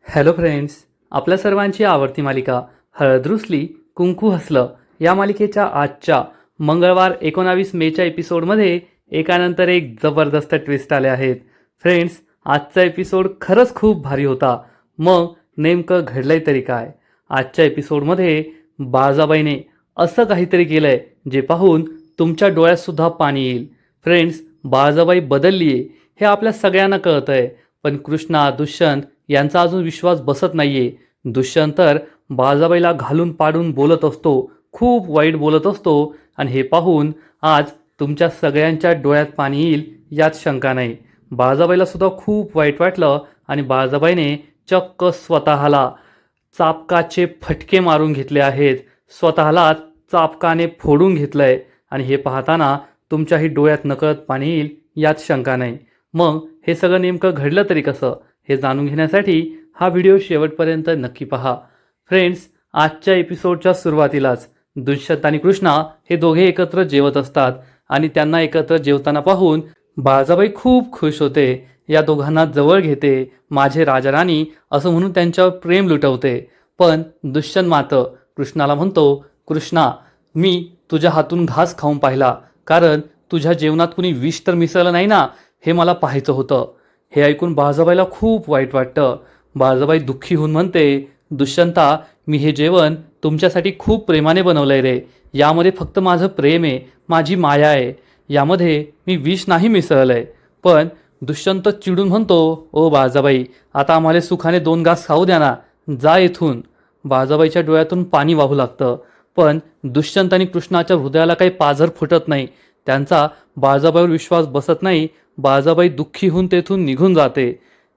Hello friends, आपल्या सर्वांची आवडती मालिका हळद रुसली कुंकू हसलं या मालिकेच्या आजच्या मंगळवार 19 मेच्या एपिसोडमध्ये एकानंतर एक जबरदस्त ट्विस्ट आले आहेत. फ्रेंड्स, आजचा एपिसोड खरंच खूप भारी होता. मग नेमकं घडलंय तरी काय? आजच्या एपिसोडमध्ये बाळजाबाईने असं काहीतरी केलंय जे पाहून तुमच्या डोळ्यातसुद्धा पाणी येईल. फ्रेंड्स, बाळजाबाई बदलली आहे हे आपल्या सगळ्यांना कळतंय, पण कृष्णा दुष्यंत यांचा अजून विश्वास बसत नाहीये. दुष्यंत तर बाळजाबाईला घालून पाडून बोलत असतो, खूप वाईट बोलत असतो आणि हे पाहून आज तुमच्या सगळ्यांच्या डोळ्यात पाणी येईल यात शंका नाही. बाळजाबाईला सुद्धा खूप वाईट वाटलं आणि बाळजाबाईने चक्क स्वतःला चापकाचे फटके मारून घेतले आहेत. स्वतःलाच चापकाने फोडून घेतलंय आणि हे पाहताना तुमच्याही डोळ्यात नकळत पाणी येईल यात शंका नाही. मग हे सगळं नेमकं घडलं तरी कसं हे जाणून घेण्यासाठी हा व्हिडिओ शेवटपर्यंत नक्की पहा. फ्रेंड्स, आजच्या एपिसोडच्या सुरुवातीलाच दुष्यंत आणि कृष्णा हे दोघे एकत्र जेवत असतात आणि त्यांना एकत्र जेवताना पाहून बाळजाबाई खूप खुश होते. या दोघांना जवळ घेते, माझे राजा राणी असं म्हणून त्यांच्यावर प्रेम लुटवते. पण दुष्यंत मात्र कृष्णाला म्हणतो, कृष्णा, मी तुझ्या हातून घास खाऊन पाहिला, कारण तुझ्या जेवणात कुणी विष तर मिसळलं नाही ना, हे मला पाहायचं होतं. हे ऐकून बाळजाबाईला खूप वाईट वाटतं. बाळजाबाई दुःखी होऊन म्हणते, दुष्यंता, मी हे जेवण तुमच्यासाठी खूप प्रेमाने बनवलंय रे. यामध्ये फक्त माझं प्रेम आहे, माझी माया आहे. यामध्ये मी विष नाही मिसळलंय. पण दुष्यंत चिडून म्हणतो, ओ बाळजाबाई, आता आम्हाला सुखाने 2 घास खाऊ द्या ना, जा येथून. बाळजाबाईच्या डोळ्यातून पाणी वाहू लागतं. पण दुष्यंत आणि कृष्णाच्या हृदयाला काही पाझर फुटत नाही. त्यांचा बाळजाबाईवर विश्वास बसत नाही. बाळजाबाई दुःखी होऊन तेथून निघून जाते.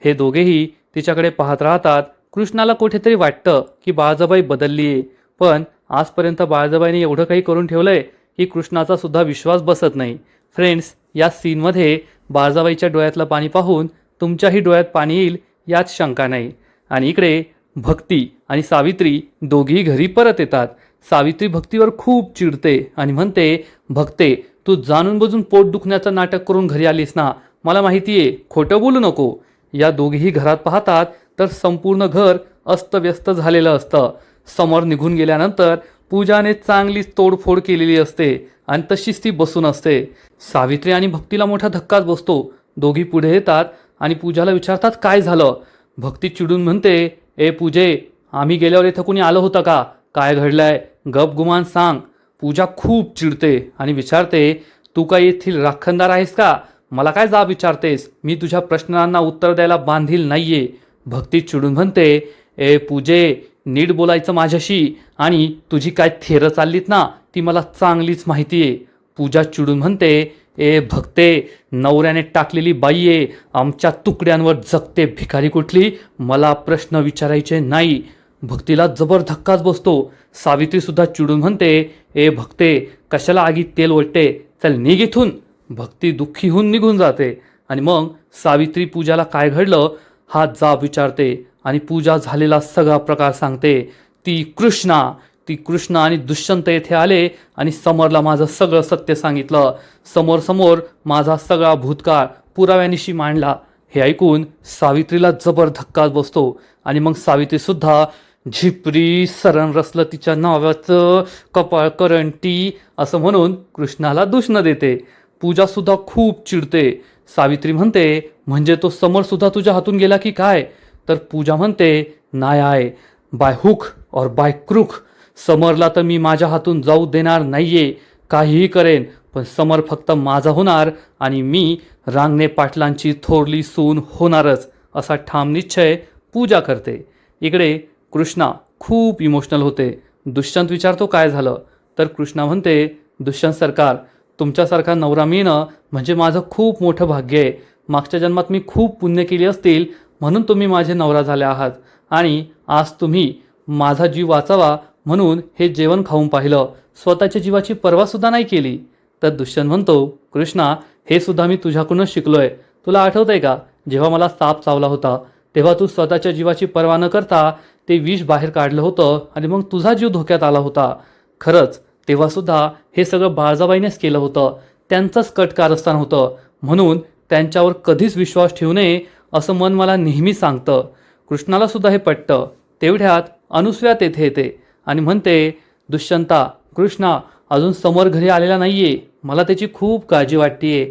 हे दोघेही तिच्याकडे पाहत राहतात. कृष्णाला कुठेतरी वाटतं की बाळजाबाई बदलली आहे, पण आजपर्यंत बाळजाबाईने एवढं काही करून ठेवलंय की कृष्णाचा सुद्धा विश्वास बसत नाही. फ्रेंड्स, या सीनमध्ये बाळजाबाईच्या डोळ्यातलं पाणी पाहून तुमच्याही डोळ्यात पाणी येईल यात शंका नाही. आणि इकडे भक्ती आणि सावित्री दोघीही घरी परत येतात. सावित्री भक्तीवर खूप चिडते आणि म्हणते, भक्ते, तू जाणून बुजून पोट दुखण्याचं नाटक करून घरी आलीस ना, मला माहिती आहे, खोटं बोलू नको. या दोघीही घरात पाहतात तर संपूर्ण घर अस्तव्यस्त झालेलं असतं. समोर निघून गेल्यानंतर पूजाने चांगलीच तोडफोड केलेली असते आणि तशीच ती बसून असते. सावित्री आणि भक्तीला मोठा धक्काच बसतो. दोघी पुढे येतात आणि पूजाला विचारतात, काय झालं? भक्ती चिडून म्हणते, ए पूजे, आम्ही गेल्यावर इथं कुणी आलं होतं का? काय घडलंय? गप गुमान सांग. पूजा खूप चिडते आणि विचारते, तू काय येथील राखणदार आहेस का? मला काय जाब विचारतेस? मी तुझ्या प्रश्नांना उत्तर द्यायला बांधील नाहीये. भक्ती चिडून म्हणते, ए पूजे, नीट बोलायचं माझ्याशी, आणि तुझी काय थेरं चाललीत ना, ती मला चांगलीच माहिती आहे. पूजा चिडून म्हणते, ए भक्ते, नवऱ्याने टाकलेली बाई आहे, आमच्या तुकड्यांवर जगते भिकारी कुठली, मला प्रश्न विचारायचे नाही. भक्तीला जबर धक्काच बसतो. सावित्री सुद्धा चिडून म्हणते, ए भक्ते, कशाला आगीत तेल ओढते, चल निघ इथून. भक्ती दुःखी होऊन निघून जाते आणि मग सावित्री पूजाला काय घडलं हा जाब विचारते आणि पूजा झालेला सगळा प्रकार सांगते. ती कृष्ण आणि दुष्यंत येथे आले आणि समरला माझं सगळं सत्य सांगितलं. समोर माझा सगळा भूतकाळ पुराव्यानिशी मांडला. हे ऐकून सावित्रीला जबर धक्काच बसतो आणि मग सावित्री सुद्धा, झिपरी सरण रसलं तिच्या नावाचं कपाळ करंटी, असं म्हणून कृष्णाला दुष्ण देते. पूजा सुद्धा खूप चिडते. सावित्री म्हणते, म्हणजे तो समर सुद्धा तुझ्या हातून गेला की काय? तर पूजा म्हणते, नाही आहे, बाय हुक और बाय क्रूक. समरला तर मी माझ्या हातून जाऊ देणार नाहीये. काहीही करेन, पण समर फक्त माझा होणार आणि मी रांगणे पाटलांची थोरली सून होणारच, असा ठाम निश्चय पूजा करते. इकडे कृष्णा खूप इमोशनल होते. दुष्यंत विचारतो, काय झालं? तर कृष्णा म्हणते, दुष्यंत सरकार, तुमच्यासारखा नवरा मिळणं म्हणजे माझं खूप मोठं भाग्य आहे. मागच्या जन्मात मी खूप पुण्य केली असतील म्हणून तुम्ही माझे नवरा झाले आहात, आणि आज तुम्ही माझा जीव वाचावा म्हणून हे जेवण खाऊन पाहिलं, स्वतःच्या जीवाची पर्वासुद्धा नाही केली. तर दुष्यंत म्हणतो, कृष्णा, हे सुद्धा मी तुझ्याकडूनच शिकलोय. तुला आठवतंय का, जेव्हा मला साप चावला होता तेव्हा तू स्वतःच्या जीवाची पर्वा न करता ते विष बाहेर काढलं होतं आणि मग तुझा जीव धोक्यात आला होता. खरंच तेव्हासुद्धा हे सगळं बाळजाबाईनेच केलं होतं. त्यांचंच कट कारस्थान होतं, म्हणून त्यांच्यावर कधीच विश्वास ठेवू नये असं मन मला नेहमी सांगतं. कृष्णाला सुद्धा हे पटतं. तेवढ्यात अनुसूया तेथे येते आणि म्हणते, दुष्यंता, कृष्णा अजून समोर घरी आलेला नाहीये. मला त्याची खूप काळजी वाटतेय.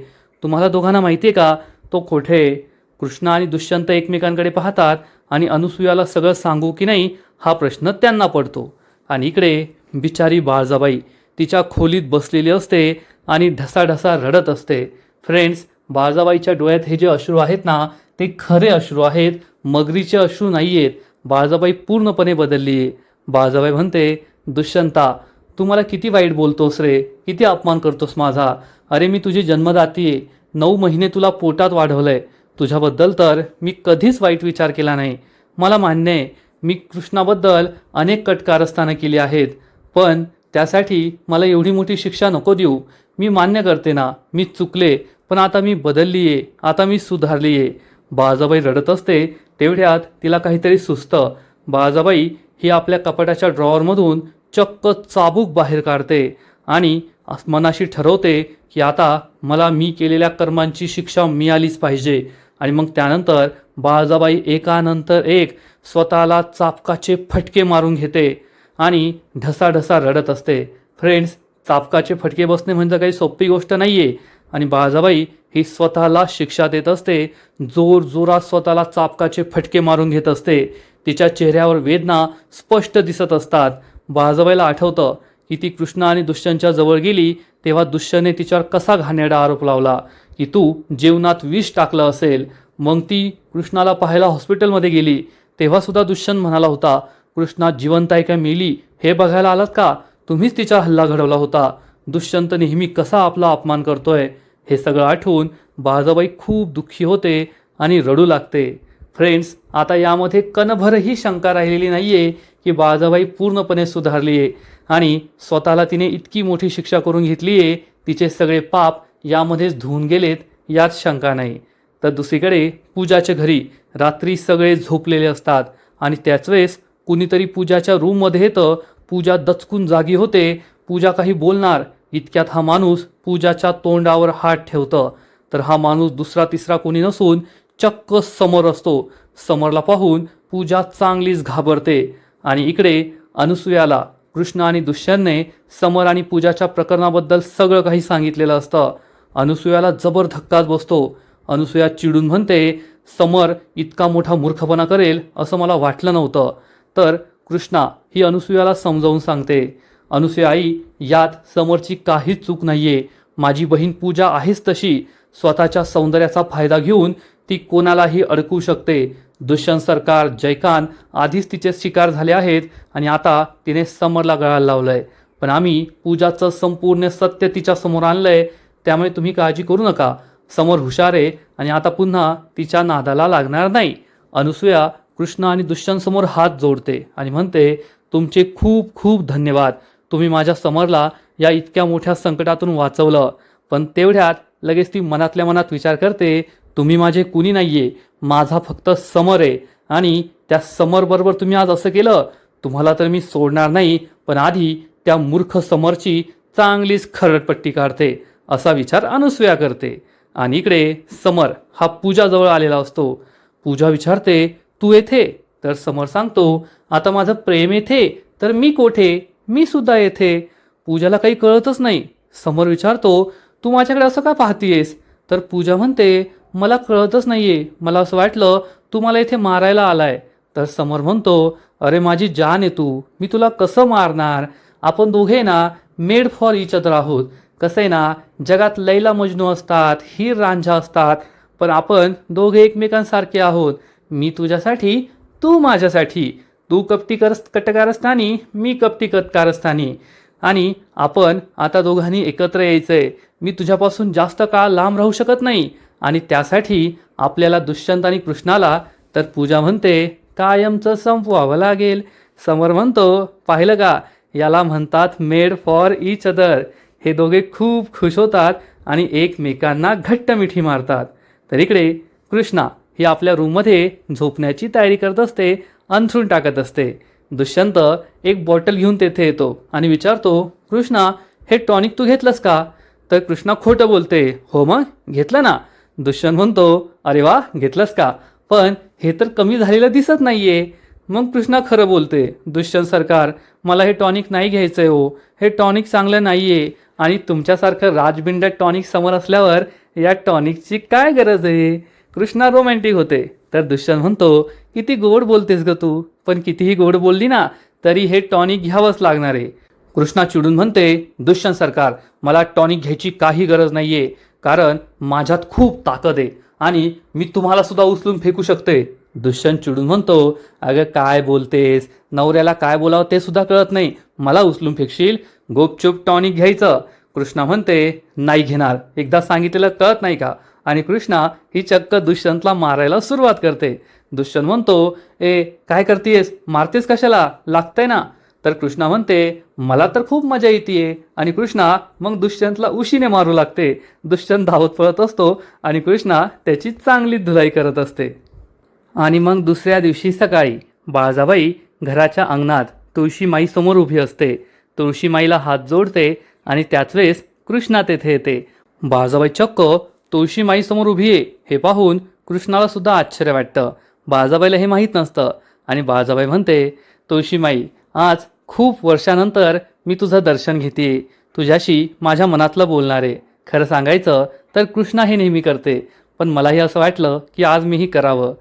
तुम्हाला दोघांना माहिती आहे का तो कुठे आहे? कृष्णा आणि दुष्यंत एकमेकांकडे पाहतात आणि अनुसूयाला सगळं सांगू की नाही हा प्रश्न त्यांना पडतो. आणि इकडे बिचारी बाळजाबाई तिच्या खोलीत बसलेली असते आणि ढसाढसा रडत असते. फ्रेंड्स, बाळजाबाईच्या डोळ्यात हे जे अश्रू आहेत ना ते खरे अश्रू आहेत, मगरीचे अश्रू नाही आहेत. बाळजाबाई पूर्णपणे बदलली आहे. बाळजाबाई म्हणते, दुष्यंता, तू मला किती वाईट बोलतोस रे, किती अपमान करतोस माझा. अरे मी तुझी जन्मदाती आहे, 9 महिने तुला पोटात वाढवलंय. तुझ्याबद्दल तर मी कधीच वाईट विचार केला नाही. मला मान्य आहे मी कृष्णाबद्दल अनेक कटकारस्थानं केली आहेत, पण त्यासाठी मला एवढी मोठी शिक्षा नको देऊ. मी मान्य करते ना मी चुकले, पण आता मी बदलली आहे, आता मी सुधारली आहे. बाळजाबाई रडत असते. तेवढ्यात तिला काहीतरी सुचतं. बाळजाबाई ही आपल्या कपाटाच्या ड्रॉवरमधून चक्क चाबूक बाहेर काढते आणि मनाशी ठरवते की आता मला मी केलेल्या कर्मांची शिक्षा मिळालीच पाहिजे. आणि मग त्यानंतर बाळजाबाई एकानंतर एक स्वतःला चाबकाचे फटके मारून घेते आणि ढसाढसा रडत असते. फ्रेंड्स, चाबकाचे फटके बसणे म्हणजे काही सोपी गोष्ट नाही आहे. आणि बाळजाबाई ही स्वतःला शिक्षा देत असते. जोरात स्वतःला चाबकाचे फटके मारून घेत असते. तिच्या चेहऱ्यावर वेदना स्पष्ट दिसत असतात. बाळजाबाईला आठवतं की ती कृष्ण आणि दुष्यंतच्या जवळ गेली तेव्हा दुष्यंतने तिच्यावर कसा घाणेरडा आरोप लावला की तू जेवणात विष टाकलं असेल. मग ती कृष्णाला पाहायला हॉस्पिटलमध्ये गेली तेव्हासुद्धा दुष्यंत म्हणाला होता, कृष्णा जिवंत आहे का मेली हे बघायला आलात का? तुम्हीच तिचा हल्ला घडवला होता. दुष्यंत नेहमी कसा आपला अपमान करतोय हे सगळं आठवून बाळजाबाई खूप दुःखी होते आणि रडू लागते. फ्रेंड्स, आता यामध्ये कणभरही शंका राहिलेली नाही आहे की बाळजाबाई पूर्णपणे सुधारली आहे आणि स्वतःला तिने इतकी मोठी शिक्षा करून घेतली आहे, तिचे सगळे पाप यामध्येच धुवून गेलेत यात शंका नाही. तर दुसरीकडे पूजाच्या घरी रात्री सगळे झोपलेले असतात आणि त्याच वेळेस कुणीतरी पूजाच्या रूममध्ये येतं. पूजा दचकून जागी होते. पूजा काही बोलणार इतक्यात हा माणूस पूजाच्या तोंडावर हात ठेवतं. तर हा माणूस दुसरा तिसरा कोणी नसून चक्क समर असतो. समरला पाहून पूजा चांगलीच घाबरते. आणि इकडे अनुसूयाला कृष्ण आणि दुष्यंतने समर आणि पूजाच्या प्रकरणाबद्दल सगळं काही सांगितलेलं असतं. अनुसूयाला जबर धक्काच बसतो. अनुसूया चिडून म्हणते, समर इतका मोठा मूर्खपणा करेल असं मला वाटलं नव्हतं. तर कृष्णा ही अनुसूयाला समजावून सांगते, अनुसूया आई, यात समरची काहीच चूक नाहीये. माझी बहीण पूजा आहेच तशी. स्वतःच्या सौंदर्याचा फायदा घेऊन ती कोणालाही अडकू शकते. दुष्यंत सरकार, जयकांत आधीच तिचे शिकार झाले आहेत आणि आता तिने समरला गळाला लावलंय. पण आम्ही पूजाचं संपूर्ण सत्य तिच्या समोर आणलंय, त्यामुळे तुम्ही काळजी करू नका. समोर हुशार आहे आणि आता पुन्हा तिच्या नादाला लागणार नाही. अनुसूया कृष्ण आणि दुष्यंत समोर हात जोडते आणि म्हणते, तुमचे खूप खूप धन्यवाद. तुम्ही माझ्या समरला या इतक्या मोठ्या संकटातून वाचवलं. पण तेवढ्यात लगेच ती मनातल्या मनात विचार करते, तुम्ही माझे कुणी नाहीये, माझा फक्त समर आहे. आणि त्या समरबरोबर तुम्ही आज असं केलं, तुम्हाला तर मी सोडणार नाही, पण आधी त्या मूर्ख समरची चांगलीच खरडपट्टी काढते, असा विचार अनुसूया करते. आणि इकडे समर हा पूजाजवळ आलेला असतो. पूजा विचारते, तू येथे? तर समर सांगतो, आता माझं प्रेम येथे तर मी कोठे, मी सुद्धा येथे. पूजाला काही कळतच नाही. समर विचारतो, तू माझ्याकडे असं का पाहतीयेस? तर पूजा म्हणते, मला कळतच नाहीये, मला असं वाटलं तू मला इथे मारायला आलाय. तर समर म्हणतो, अरे माझी जान आहे तू, मी तुला कसं मारणार? आपण दोघे ना मेड फॉर इच अदर आहोत. कसं आहे ना, जगात लैला मजनू असतात, हीर रांझा असतात, पण आपण दोघे एकमेकांसारखे आहोत. मी तुझ्यासाठी, तू माझ्यासाठी. तू कटकारस्थानी, मी कटकारस्थानी. आणि आपण आता दोघांनी एकत्र यायचंय. मी तुझ्यापासून जास्त काळ लांब राहू शकत नाही आणि त्यासाठी आपल्याला दुष्यंत आणि कृष्णाला. तर पूजा म्हणते, कायमचं संपवावं लागेल. समर म्हणतो, पाहिलं का, याला म्हणतात मेड फॉर इच अदर. हे दोघे खूप खुश होतात आणि एकमेकांना घट्ट मिठी मारतात. तर इकडे कृष्णा ही आपल्या रूममध्ये झोपण्याची तयारी करत असते, अंथरूण टाकत असते. दुष्यंत एक बॉटल घेऊन तेथे येतो आणि विचारतो, कृष्णा हे टॉनिक तू घेतलंस का? तर कृष्णा खोटं बोलते, हो मग घेतलं ना. दुष्यंत म्हणतो, अरे वा, घेतलंस का? पण हे तर कमी झालेलं दिसत नाहीये. मग कृष्णा खरं बोलते, दुष्यंत सरकार, मला हे टॉनिक नाही घ्यायचं आहे हो, हे टॉनिक चांगलं नाही आहे आणि तुमच्यासारखं राजबिंडक टॉनिक समोर असल्यावर या टॉनिकची काय गरज आहे. कृष्णा रोमॅन्टिक होते. तर दुष्यंत म्हणतो, किती गोड बोलतेस ग तू, पण कितीही गोड बोलली ना तरी हे टॉनिक घ्यावंच लागणार आहे. कृष्णा चिडून म्हणते, दुष्यंत सरकार, मला टॉनिक घ्यायची काही गरज नाही आहे, कारण माझ्यात खूप ताकद आहे आणि मी तुम्हाला सुद्धा उचलून फेकू शकते. दुष्यंत चिडून म्हणतो, अगं काय बोलतेस, नवऱ्याला काय बोलावं ते सुद्धा कळत नाही, मला उचलून फेकशील, गुपचूप टॉनिक घ्यायचं. कृष्णा म्हणते, नाही घेणार, एकदा सांगितलेलं कळत नाही का. आणि कृष्णा ही चक्क दुष्यंतला मारायला सुरुवात करते. दुष्यंत म्हणतो, ए काय करतेस, मारतेस कशाला, लागतंय ना. तर कृष्णा म्हणते, मला तर खूप मजा येते. आणि कृष्णा मग दुष्यंतला उशीने मारू लागते. दुष्यंत धावत पळत असतो आणि कृष्णा त्याची चांगली धुलाई करत असते. आणि मग दुसऱ्या दिवशी सकाळी बाळजाबाई घराच्या अंगणात तुळशीमाईसमोर उभी असते. तुळशीमाईला हात जोडते आणि त्याच वेळेस कृष्णा तेथे येते. बाळजाबाई चक्क तुळशीमाईसमोर उभी आहे हे पाहून कृष्णाला सुद्धा आश्चर्य वाटतं. बाळजाबाईला हे माहीत नसतं आणि बाळजाबाई म्हणते, तुळशीमाई, आज खूप वर्षानंतर मी तुझं दर्शन घेते, तुझ्याशी माझ्या मनातलं बोलणार आहे. खरं सांगायचं तर कृष्णा हे नेहमी करते, पण मलाही असं वाटलं की आज मीही करावं.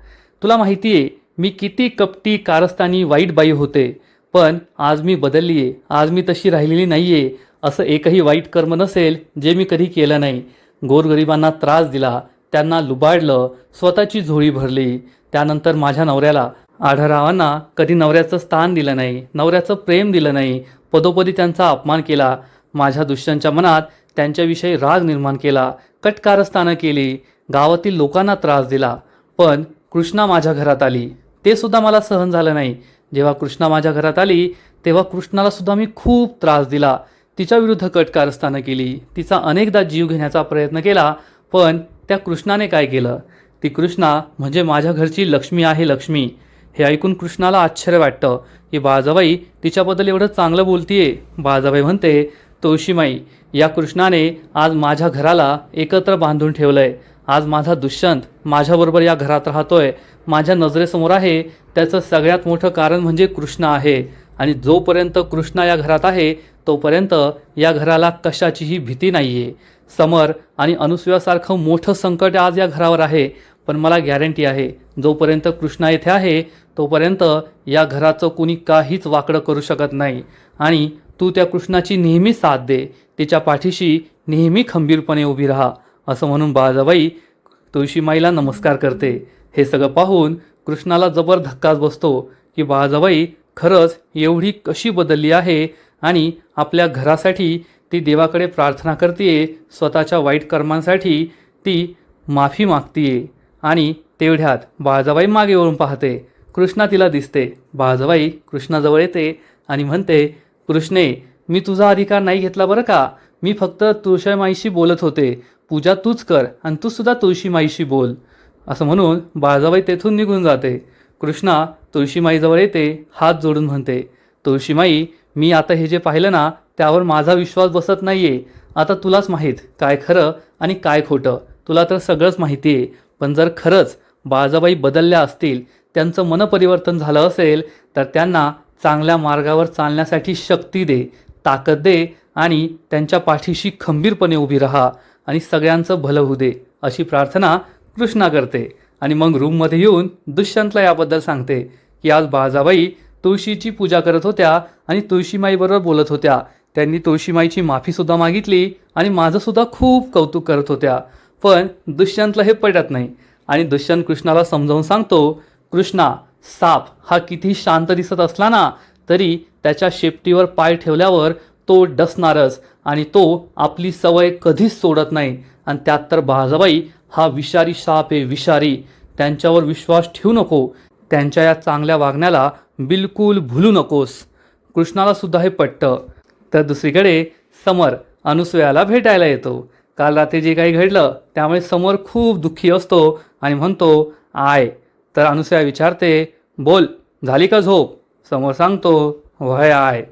तुला माहिती आहे मी किती कपटी, कारस्थानी, वाईट बाई होते, पण आज मी बदलली आहे, आज मी तशी राहिलेली नाही आहे. असं एकही वाईट कर्म नसेल जे मी कधी केलं नाही. गोरगरिबांना त्रास दिला, त्यांना लुबाडलं, स्वतःची झोळी भरली. त्यानंतर माझ्या नवऱ्याला, आढळरावांना कधी नवऱ्याचं स्थान दिलं नाही, नवऱ्याचं प्रेम दिलं नाही, पदोपदी त्यांचा अपमान केला. माझ्या दुष्यंतच्या मनात त्यांच्याविषयी राग निर्माण केला, कटकारस्थानं केली, गावातील लोकांना त्रास दिला. पण कृष्णा माझ्या घरात आली, ते सुद्धा मला सहन झालं नाही. जेव्हा कृष्णा माझ्या घरात आली तेव्हा कृष्णाला सुद्धा मी खूप त्रास दिला, तिच्याविरुद्ध कटकारस्थानं केली, तिचा अनेकदा जीव घेण्याचा प्रयत्न केला. पण त्या कृष्णाने काय केलं, ती कृष्णा म्हणजे माझ्या घरची लक्ष्मी आहे, लक्ष्मी. हे ऐकून कृष्णाला आश्चर्य वाटतं की बाळजाबाई तिच्याबद्दल एवढं चांगलं बोलतीये. बाळजाबाई म्हणते, तुळशीमाई, या कृष्णाने आज माझ्या घराला एकत्र बांधून ठेवलंय. आज माझा दुष्यंत माझ्याबरोबर या घरात राहतोय, माझ्या नजरेसमोर आहे. त्याचं सगळ्यात मोठं कारण म्हणजे कृष्णा आहे. आणि जोपर्यंत कृष्णा या घरात आहे तोपर्यंत या घराला कशाचीही भीती नाही आहे. समर आणि अनुसूयासारखं मोठं संकट आज या घरावर आहे, पण मला गॅरंटी आहे जोपर्यंत कृष्णा येथे आहे तोपर्यंत या घराचं कुणी काहीच वाकडं करू शकत नाही. आणि तू त्या कृष्णाची नेहमी साथ दे, तिच्या पाठीशी नेहमी खंबीरपणे उभी राहा. असं म्हणून बाळजाबाई तुळशीमाईला नमस्कार करते. हे सगळं पाहून कृष्णाला जबर धक्काच बसतो की बाळजाबाई खरंच एवढी कशी बदलली आहे आणि आपल्या घरासाठी ती देवाकडे प्रार्थना करते, स्वतःच्या वाईट कर्मांसाठी ती माफी मागतीये. आणि तेवढ्यात बाळजाबाई मागे वळून पाहते. कृष्णा तिला दिसते. बाळजाबाई कृष्णाजवळ येते आणि म्हणते, कृष्णे, मी तुझा अधिकार नाही घेतला बरं का, मी फक्त तुळशीमाईशी बोलत होते. पूजा तूच कर आणि तू सुद्धा तुळशीमाईशी बोल. असं म्हणून बाळजाबाई तेथून निघून जाते. कृष्णा तुळशीमाईजवळ येते, हात जोडून म्हणते, तुळशीमाई, मी आता हे जे पाहिलं ना त्यावर माझा विश्वास बसत नाहीये. आता तुलाच माहीत काय खरं आणि काय खोटं, तुला तर सगळंच माहिती आहे. पण जर खरंच बाळजाबाई बदलल्या असतील, त्यांचं मनपरिवर्तन झालं असेल, तर त्यांना चांगल्या मार्गावर चालण्यासाठी शक्ती दे, ताकद दे आणि त्यांच्या पाठीशी खंबीरपणे उभी राहा आणि सगळ्यांचं भलं होऊ दे, अशी प्रार्थना कृष्णा करते. आणि मग रूममध्ये येऊन दुष्यंतला याबद्दल सांगते की आज बाळजाबाई तुळशीची पूजा करत होत्या आणि तुळशीमाईबरोबर बोलत होत्या. त्यांनी तुळशीमाईची माफीसुद्धा मागितली आणि माझंसुद्धा खूप कौतुक करत होत्या. पण दुष्यंतला हे पटत नाही आणि दुष्यंत कृष्णाला समजावून सांगतो, कृष्णा, साप हा किती शांत दिसत असला ना तरी त्याच्या शेपटीवर पाय ठेवल्यावर तो डसणारच आणि तो आपली सवय कधीच सोडत नाही. आणि त्यात तर बाळजाबाई हा विषारी साप आहे, विषारी. त्यांच्यावर विश्वास ठेवू नको, त्यांच्या या चांगल्या वागण्याला बिलकुल भुलू नकोस. कृष्णाला सुद्धा हे पटतं. तर दुसरीकडे समर अनुसूयाला भेटायला येतो. काल रात्री जे काही घडलं त्यामुळे समर खूप दुःखी असतो आणि म्हणतो, आय. तर अनुसूया विचारते, बोल, झाली का झोप. समोर सांगतो, वय आय.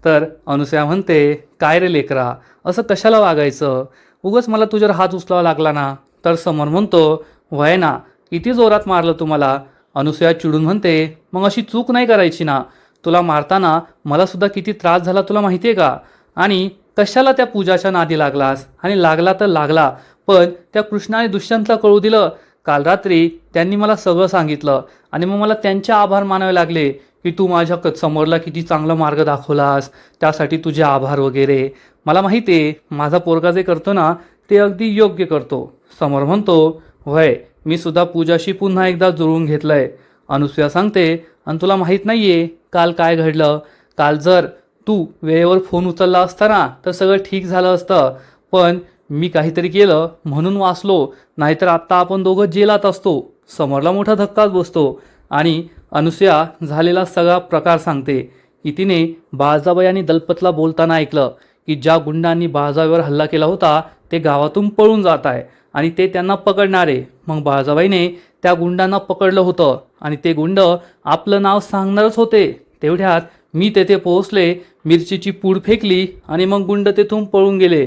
तर अनुसूया म्हणते, काय रे लेकरा, असं कशाला वागायचं, उगाच मला तुझ्यावर हात उचलावा लागला ना. तर समर म्हणतो, वय ना, किती जोरात मारलं तुम्हाला. अनुसूया चिडून म्हणते, मग अशी चूक नाही करायची ना. तुला मारताना मला सुद्धा किती त्रास झाला तुला माहिती आहे का? आणि कशाला त्या पूजाच्या नादी लागलास? आणि लागला तर लागला, पण त्या कृष्णाने दुष्यंतला कळू दिलं. काल रात्री त्यांनी मला सगळं सांगितलं आणि मग मला त्यांचे आभार मानावे लागले की तू माझ्या समोरला किती चांगला मार्ग दाखवलास, त्यासाठी तुझे आभार वगैरे. मला माहिती आहे माझा पोरगा जे करतो ना ते अगदी योग्य करतो. समोर म्हणतो, होय मी सुद्धा पूजाशी पुन्हा एकदा जुळवून घेतलंय. अनुसूया सांगते, आणि तुला माहीत नाहीये काल काय घडलं? काल जर तू वेळेवर फोन उचलला असता ना तर सगळं ठीक झालं असतं, पण मी काहीतरी केलं म्हणून वाचलो, नाहीतर आत्ता आपण दोघं जेलात असतो. समोरला मोठा धक्काच बसतो आणि अनुसूया झालेला सगळा प्रकार सांगते की तिने बाळजाबाई आणि दलपतला बोलताना ऐकलं की ज्या गुंडांनी बाळजाबाईवर हल्ला केला होता ते गावातून पळून जात आहे आणि ते त्यांना पकडणारे. मग बाळजाबाईने त्या गुंडांना पकडलं होतं आणि ते गुंड आपलं नाव सांगणारच होते. तेवढ्यात मी तेथे पोहोचले, मिरचीची पूड फेकली आणि मग गुंड तेथून पळून गेले.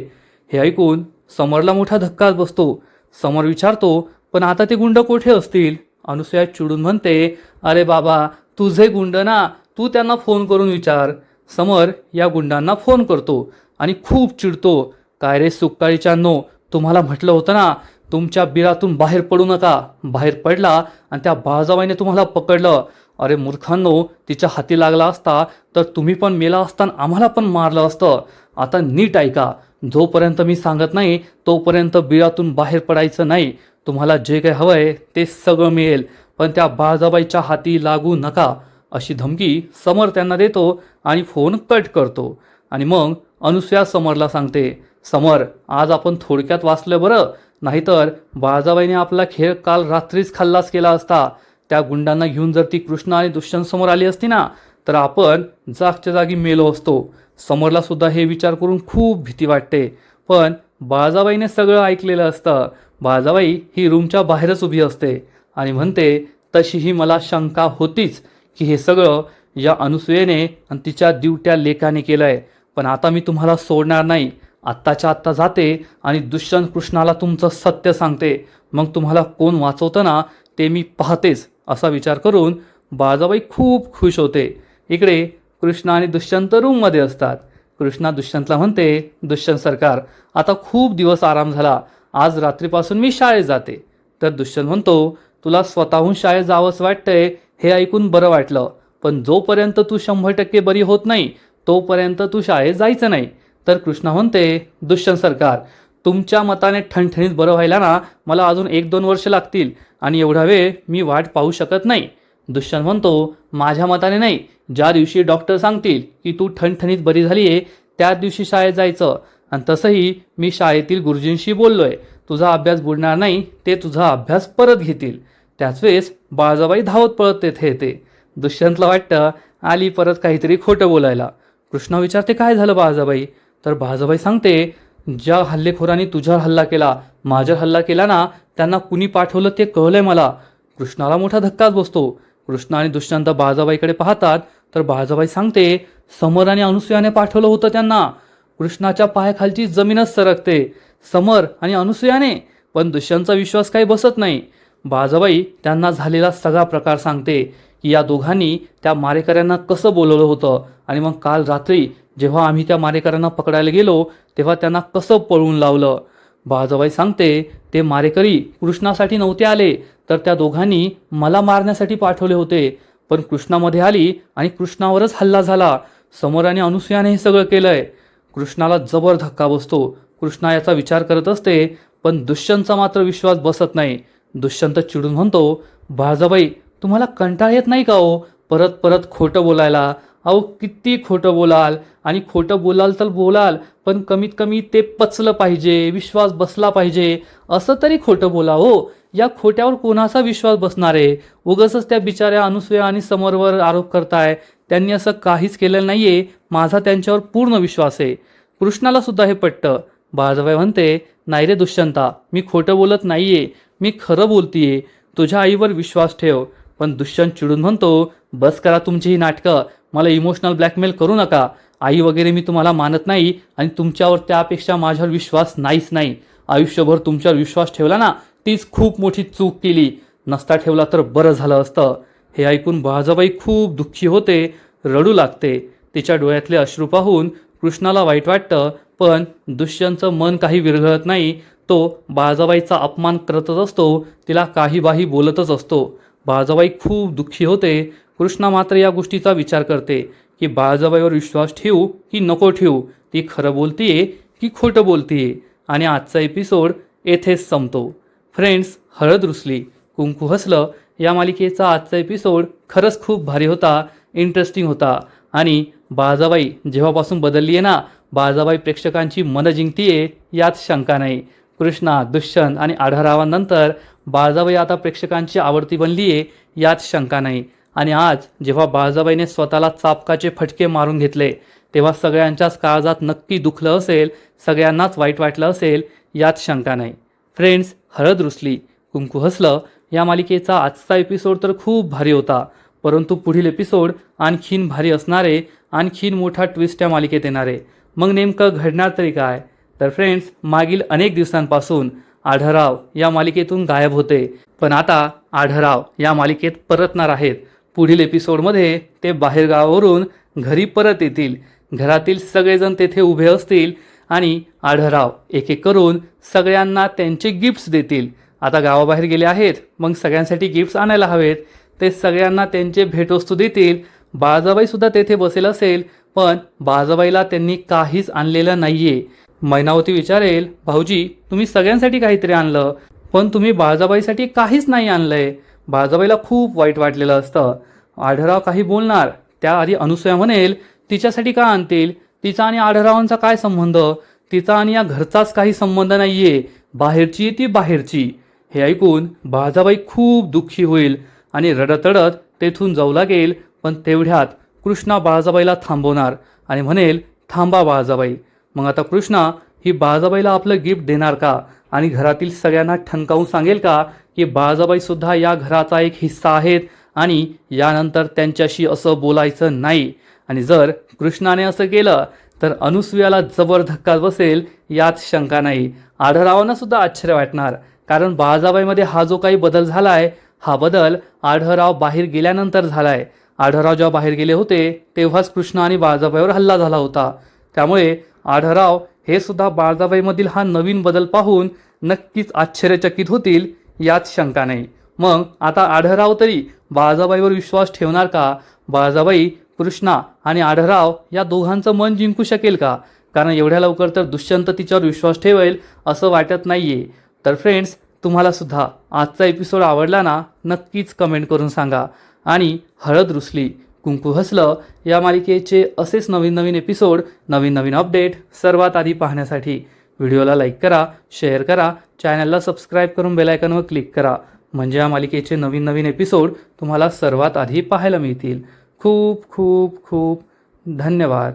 हे ऐकून समरला मोठा धक्काच बसतो. समर विचारतो, पण आता ते गुंड कुठे असतील? अनुसूया चिडून म्हणते, अरे बाबा तुझे गुंड ना, तू त्यांना फोन करून विचार. समर या गुंडांना फोन करतो आणि खूप चिडतो. काय रे सुकाळीच्या नो, तुम्हाला म्हटलं होतं ना तुमच्या बिरातून बाहेर पडू नका. बाहेर पडला आणि त्या बाळजाबाईने तुम्हाला पकडलं. अरे मूर्खांनो, तिच्या हाती लागला असता तर तुम्ही पण मेला असताना आम्हाला पण मारलं असतं. आता नीट ऐका, जोपर्यंत मी सांगत नाही तोपर्यंत बिळातून बाहेर पडायचं नाही. तुम्हाला जे काही हवंय ते सगळं मिळेल, पण त्या बाळजाबाईच्या हाती लागू नका. अशी धमकी समर त्यांना देतो आणि फोन कट करतो. आणि मग अनुसूया समरला सांगते, समर आज आपण थोडक्यात वाचलं बरं, नाहीतर बाळजाबाईने आपला खेळ काल रात्रीच खल्लास केला असता. त्या गुंडांना घेऊन जर ती कृष्ण आणि दुष्यंत समोर आली असती ना तर आपण जागच्या जागी मेलो असतो. समरला सुद्धा हे विचार करून खूप भीती वाटते, पण बाळजाबाईने सगळं ऐकलेलं असतं. बाळजाबाई ही रूमच्या बाहेरच उभी असते आणि म्हणते, तशीही मला शंका होतीच की हे सगळं या अनुसूयेने आणि तिच्या दिवट्या लेकाने केलंय. पण आता मी तुम्हाला सोडणार नाही. आत्ताच्या आत्ता जाते आणि दुष्यंत कृष्णाला तुमचं सत्य सांगते, मग तुम्हाला कोण वाचवतं ना ते मी पाहतेच. असा विचार करून बाळजाबाई खूप खुश होते. इकडे कृष्णा आणि दुष्यंत रूममध्ये असतात. कृष्णा दुष्यंतला म्हणते, दुष्यंत सरकार आता खूप दिवस आराम झाला, आज रात्रीपासून मी शाळेत जाते. तर दुष्यंत म्हणतो, तुला स्वतःहून शाळेत जावंच वाटतंय हे ऐकून बरं वाटलं, पण जोपर्यंत तू 100% बरी होत नाही तोपर्यंत तू शाळेत जायचं नाही. तर कृष्णा म्हणते, दुष्यंत सरकार तुमच्या मताने ठणठणीत बरं व्हायला ना मला अजून 1-2 वर्ष लागतील आणि एवढा वेळ मी वाट पाहू शकत नाही. दुष्यंत म्हणतो, माझ्या मताने नाही, ज्या दिवशी डॉक्टर सांगतील की तू ठणठणीत बरी झाली आहे त्याच दिवशी शाळेत जायचं. आणि तसंही मी शाळेतील गुरुजींशी बोललोय, तुझा अभ्यास बुडणार नाही, ते तुझा अभ्यास परत घेतील. त्याच वेळेस बाळजाबाई धावत पळत तेथे येते. दुष्यंतला वाटतं आली परत काहीतरी खोटं बोलायला. कृष्णा विचारते, काय झालं बाळजाबाई? तर बाळजाबाई सांगते, ज्या हल्लेखोरांनी तुझ्यावर हल्ला केला, माझ्यावर हल्ला केला ना, त्यांना कुणी पाठवलं ते कळलंय मला. कृष्णाला मोठा धक्काच बसतो. कृष्णा आणि दुष्यंत बाळजाबाईकडे पाहतात तर बाळजाबाई सांगते, समर आणि अनुसूयाने पाठवलं होतं त्यांना. कृष्णाच्या पायाखालची जमीनच सरकते. समर आणि अनुसूयाने? पण दुष्यंतचा विश्वास काही बसत नाही. बाळजाबाई त्यांना झालेला सगळा प्रकार सांगते की या दोघांनी त्या मारेकऱ्यांना कसं बोलवलं होतं आणि मग काल रात्री जेव्हा आम्ही त्या मारेकऱ्यांना पकडायला गेलो तेव्हा त्यांना कसं पळवून लावलं. बाळजाबाई सांगते, ते मारेकरी कृष्णासाठी नव्हते आले, तर त्या दोघांनी मला मारण्यासाठी पाठवले होते. पण कृष्णामध्ये आली आणि कृष्णावरच हल्ला झाला. समर आणि अनुसूयाने हे सगळं केलंय. कृष्णाला जबर धक्का बसतो. कृष्णा याचा विचार करत असते, पण दुष्यंतचा मात्र विश्वास बसत नाही. दुष्यंत चिडून म्हणतो, बाळजाबाई तुम्हाला कंटाळ येत नाही का हो परत परत खोटं बोलायला? अहो किती खोटं बोलाल, आणि खोटं बोलाल तर बोलाल, पण कमीत कमी ते पचलं पाहिजे, विश्वास बसला पाहिजे. असं तरी खोटं बोला हो. या खोट्यावर कोणाचा विश्वास बसणार आहे? उगाचच त्या बिचाऱ्या अनुसूया आणि समरवर आरोप करताय. त्यांनी असं काहीच केलेलं नाहीये. माझा त्यांच्यावर पूर्ण विश्वास आहे. कृष्णाला सुद्धा हे पटतं. बाळजाबाई म्हणते, नाही रे दुष्यंता, मी खोटं बोलत नाहीये, मी खरं बोलतीये. तुझ्या आईवर विश्वास ठेव. पण दुष्यंत चिडून म्हणतो, बस करा तुमची ही नाटकं, मला इमोशनल ब्लॅकमेल करू नका. आई वगैरे मी तुम्हाला मानत नाही आणि तुमच्यावर त्यापेक्षा माझ्यावर विश्वास नाहीच नाही. आयुष्यभर तुमच्यावर विश्वास ठेवला ना तीच खूप मोठी चूक केली. नसता ठेवला तर बरं झालं असतं. हे ऐकून बाळाबाई खूप दुःखी होते, रडू लागते. तिच्या डोळ्यातले अश्रू पाहून कृष्णाला वाईट वाटतं, पण दुष्यंतचं मन काही विरघळत नाही. तो बाळाबाईचा अपमान करतच असतो, तिला काही बाही बोलतच असतो. बाळाबाई खूप दुःखी होते. कृष्णा मात्र या गोष्टीचा विचार करते की बाळाबाईवर विश्वास ठेवू की नको ठेवू, ती खरं बोलतीये की खोटं बोलतीये. आणि आजचा एपिसोड येथेच संपतो. फ्रेंड्स, हळद रुसली कुंकू हसलं या मालिकेचा आजचा एपिसोड खरंच खूप भारी होता, इंटरेस्टिंग होता. आणि बाळाबाई जेव्हापासून बदलली आहे ना, बाळाबाई प्रेक्षकांची मनं जिंकतीये यात शंका नाही. कृष्णा, दुष्यंत आणि आढळरावांनंतर बाळाबाई आता प्रेक्षकांची आवडती बनली आहे यात शंका नाही. आणि आज जेव्हा बाळाबाईने स्वतःला चापकाचे फटके मारून घेतले, तेव्हा सगळ्यांच्याच काळजात नक्की दुखलं असेल, सगळ्यांनाच वाईट वाटलं असेल यात शंका नाही. फ्रेंड्स, हळद रुसली कुंकू हसलं या मालिकेचा आजचा एपिसोड तर खूप भारी होता, परंतु पुढील एपिसोड आणखीन भारी असणारे, आणखीन मोठा ट्विस्ट या मालिकेत येणारे. मग नेमकं घडणार तरी काय? तर फ्रेंड्स, मागील अनेक दिवसांपासून आढळराव या मालिकेतून गायब होते, पण आता आढळराव या मालिकेत परतणार आहेत. पुढील एपिसोडमध्ये ते बाहेरगावावरून घरी परत येतील. घरातील सगळेजण तेथे उभे असतील आणि आढळराव एक एक करून सगळ्यांना त्यांचे गिफ्ट्स देतील. आता गावाबाहेर गेले आहेत, मग सगळ्यांसाठी गिफ्ट्स आणायला हवेत. ते सगळ्यांना त्यांचे भेटवस्तू देतील. बाळाबाईसुद्धा तेथे बसेल असेल, पण बाळाबाईला त्यांनी काहीच आणलेलं नाहीये. मैनावती विचारेल, भाऊजी तुम्ही सगळ्यांसाठी काहीतरी आणलं, पण तुम्ही बाळाबाईसाठी काहीच नाही आणलंय. बाळाबाईला खूप वाईट वाटलेलं असतं. आढळराव काही बोलणार त्याआधी अनुसूया म्हणेल, तिच्यासाठी का आणतील? तिचा आणि आढळरावांचा काय संबंध? तिचा आणि या घरचाच काही संबंध नाहीये, बाहेरची ती बाहेरची. हे ऐकून बाळाबाई खूप दुःखी होईल आणि रडतडत तेथून जाऊ लागेल. पण तेवढ्यात कृष्णा बाळाबाईला थांबवणार आणि म्हणेल, थांबा बाळाबाई. मग आता कृष्णा ही बाळाबाईला आपलं गिफ्ट देणार का? आणि घरातील सगळ्यांना ठणकावून सांगेल का की बाळाबाई सुद्धा या घराचा एक हिस्सा आहेत आणि यानंतर त्यांच्याशी असं बोलायचं नाही? आणि जर कृष्णाने असं केलं तर अनुसूयाला जबर धक्का बसेल यात शंका नाही. आढळरावांना सुद्धा आश्चर्य वाटणार, कारण बाळाबाईमध्ये हा जो काही बदल झालाय, हा बदल आढळराव बाहेर गेल्यानंतर झालाय. आढळराव जेव्हा बाहेर गेले होते तेव्हाच कृष्णा आणि बाळाबाईवर हल्ला झाला होता. त्यामुळे आढळराव हे सुद्धा बाळाबाईमधील हा नवीन बदल पाहून नक्कीच आश्चर्यचकित होतील यात शंका नाही. मग आता आढळराव तरी बाळाबाईवर विश्वास ठेवणार का? बाळाबाई कृष्णा आणि आढळराव या दोघांचं मन जिंकू शकेल का? कारण एवढ्या लवकर तर दुष्यंत तिच्यावर विश्वास ठेवेल असं वाटत नाहीये. तर फ्रेंड्स, तुम्हाला सुद्धा आजचा एपिसोड आवडला ना? नक्कीच कमेंट करून सांगा. आणि हळद रुसली कुंकू हसलं या मालिकेचे असेच नवीन नवीन एपिसोड, नवीन नवीन अपडेट सर्वात आधी पाहण्यासाठी व्हिडिओला लाईक करा, शेअर करा, चॅनलला सबस्क्राईब करून बेल आयकॉनवर क्लिक करा. म्हणजे या मालिकेचे नवीन नवीन एपिसोड तुम्हाला सर्वात आधी पाहायला मिळतील. खूप खूप खूप धन्यवाद.